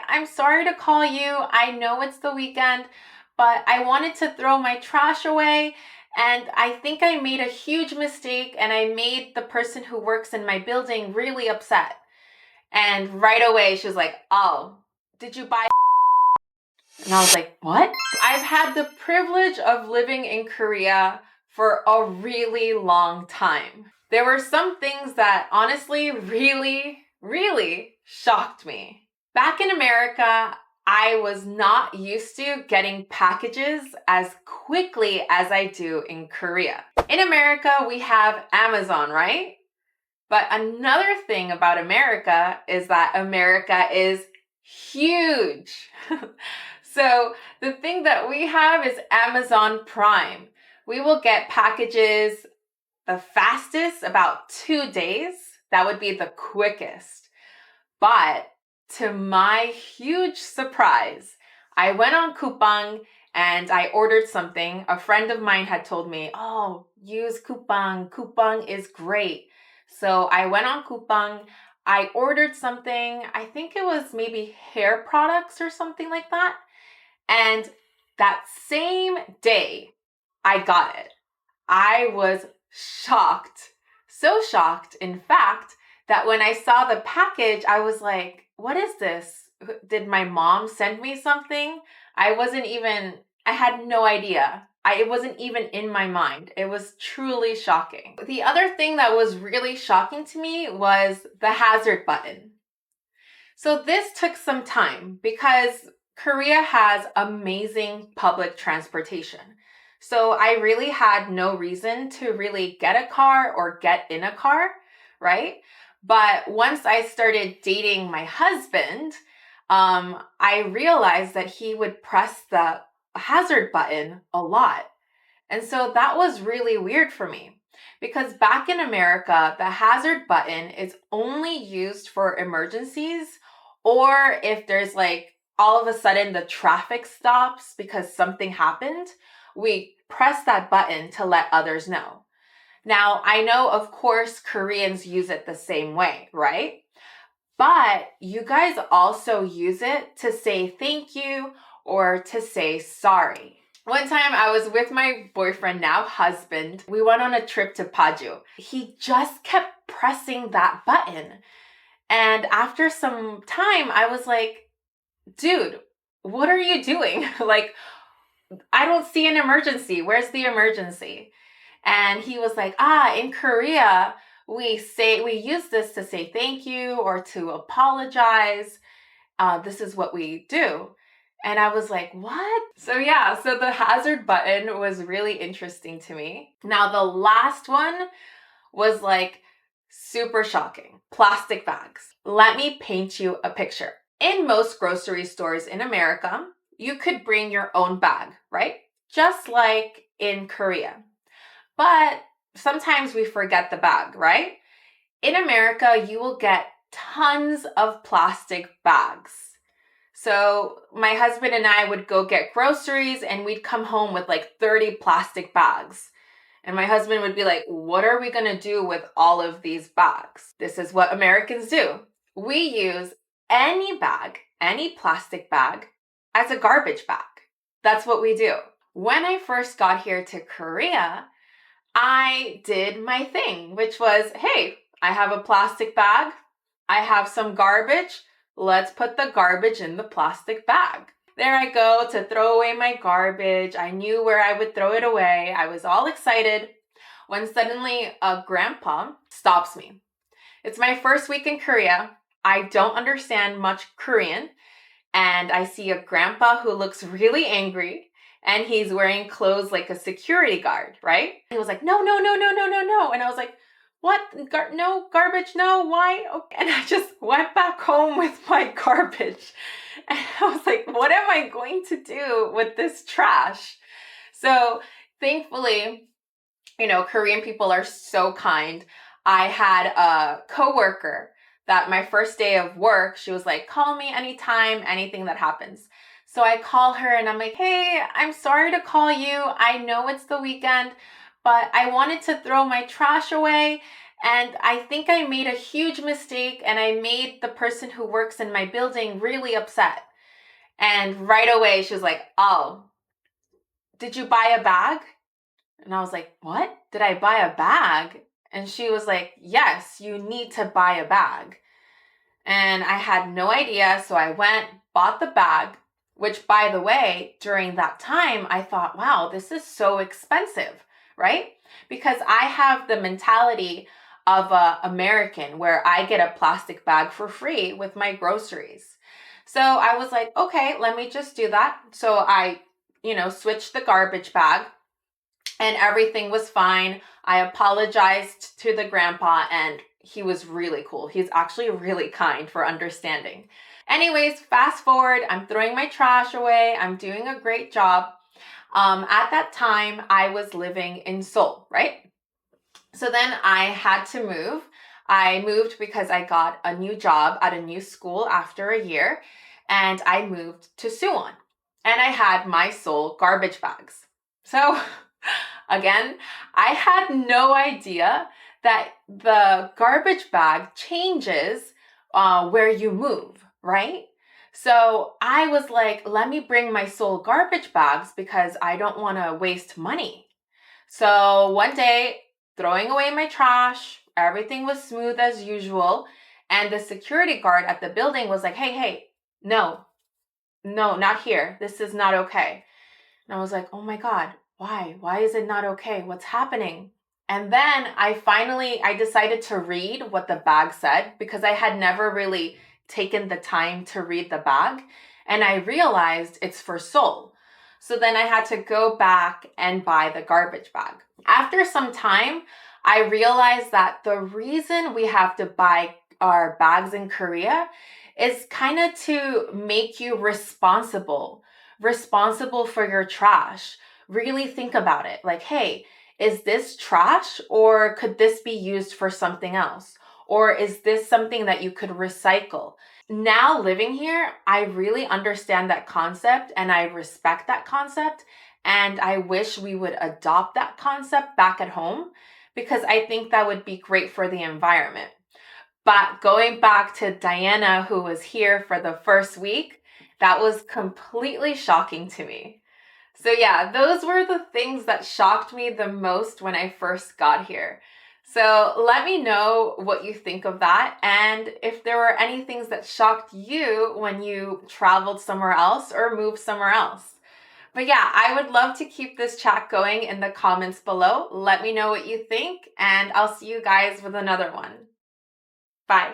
I'm sorry to call you. I know it's the weekend, but I wanted to throw my trash away. And I think I made a huge mistake and I made the person who works in my building really upset. And right away, she was like, oh, did you buy? And I was like, what? I've had the privilege of living in Korea for a really long time. There were some things that honestly really shocked me. Back in America, I was not used to getting packages as quickly as I do in Korea. In America, we have Amazon, right? But another thing about America is that America is huge. So the thing that we have is Amazon Prime. We will get packages the fastest, about 2 days. That would be the quickest. But to my huge surprise, I went on Coupang and I ordered something. A friend of mine had told me, oh, use Coupang. Coupang is great. So I went on Coupang. I ordered something. I think it was maybe hair products or something like that. And that same day, I got it. I was shocked. So shocked, in fact, that when I saw the package, I was like, what is this? Did my mom send me something? I had no idea. It wasn't even in my mind. It was truly shocking. The other thing that was really shocking to me was the hazard button. So this took some time because Korea has amazing public transportation. So I really had no reason to really get a car or get in a car, right? But once I started dating my husband, I realized that he would press the hazard button a lot. And so that was really weird for me because back in America, the hazard button is only used for emergencies or if there's like all of a sudden the traffic stops because something happened, we press that button to let others know. Now, I know, of course, Koreans use it the same way, right? But you guys also use it to say thank you or to say sorry. One time I was with my boyfriend, now husband. We went on a trip to Paju. He just kept pressing that button. And after some time, I was like, dude, what are you doing? Like, I don't see an emergency. Where's the emergency? And he was like, in Korea, we use this to say thank you or to apologize. This is what we do. And I was like, what? So the hazard button was really interesting to me. Now, the last one was like super shocking. Plastic bags. Let me paint you a picture. In most grocery stores in America, you could bring your own bag, right? Just like in Korea. But sometimes we forget the bag, right? In America, you will get tons of plastic bags. So my husband and I would go get groceries and we'd come home with like 30 plastic bags. And my husband would be like, what are we going to do with all of these bags? This is what Americans do. We use any bag, any plastic bag, as a garbage bag. That's what we do. When I first got here to Korea, I did my thing, which was, hey, I have a plastic bag. I have some garbage. Let's put the garbage in the plastic bag. There I go to throw away my garbage. I knew where I would throw it away. I was all excited when suddenly a grandpa stops me. It's my first week in Korea. I don't understand much Korean. And I see a grandpa who looks really angry. And he's wearing clothes like a security guard, right? He was like, no. And I was like, what? No garbage? No, why? Okay. And I just went back home with my garbage. And I was like, what am I going to do with this trash? So thankfully, Korean people are so kind. I had a coworker that my first day of work, she was like, call me anytime, anything that happens. So I call her and I'm like, hey, I'm sorry to call you. I know it's the weekend, but I wanted to throw my trash away. And I think I made a huge mistake and I made the person who works in my building really upset. And right away, she was like, oh, did you buy a bag? And I was like, what? Did I buy a bag? And she was like, yes, you need to buy a bag. And I had no idea. So I went, bought the bag, which, by the way, during that time, I thought, wow, this is so expensive, right? Because I have the mentality of an American where I get a plastic bag for free with my groceries. So I was like, okay, let me just do that. So I, switched the garbage bag and everything was fine. I apologized to the grandpa and he was really cool. He's actually really kind for understanding. Anyways, fast forward, I'm throwing my trash away. I'm doing a great job. At that time, I was living in Seoul, right? So then I had to move. I moved because I got a new job at a new school after a year, and I moved to Suwon. And I had my Seoul garbage bags. So again, I had no idea that the garbage bag changes where you move, right? So I was like, let me bring my Seoul garbage bags because I don't want to waste money. So one day, throwing away my trash, everything was smooth as usual. And the security guard at the building was like, hey, no, not here. This is not okay. And I was like, oh my God, why? Why is it not okay? What's happening? And then I decided to read what the bag said because I had never really taken the time to read the bag. And I realized it's for Seoul. So then I had to go back and buy the garbage bag. After some time, I realized that the reason we have to buy our bags in Korea is kind of to make you responsible for your trash. Really think about it. Like, hey, is this trash or could this be used for something else? Or is this something that you could recycle? Now living here, I really understand that concept and I respect that concept. And I wish we would adopt that concept back at home because I think that would be great for the environment. But going back to Diana, who was here for the first week, that was completely shocking to me. So yeah, those were the things that shocked me the most when I first got here. So let me know what you think of that and if there were any things that shocked you when you traveled somewhere else or moved somewhere else. But yeah, I would love to keep this chat going in the comments below. Let me know what you think and I'll see you guys with another one. Bye.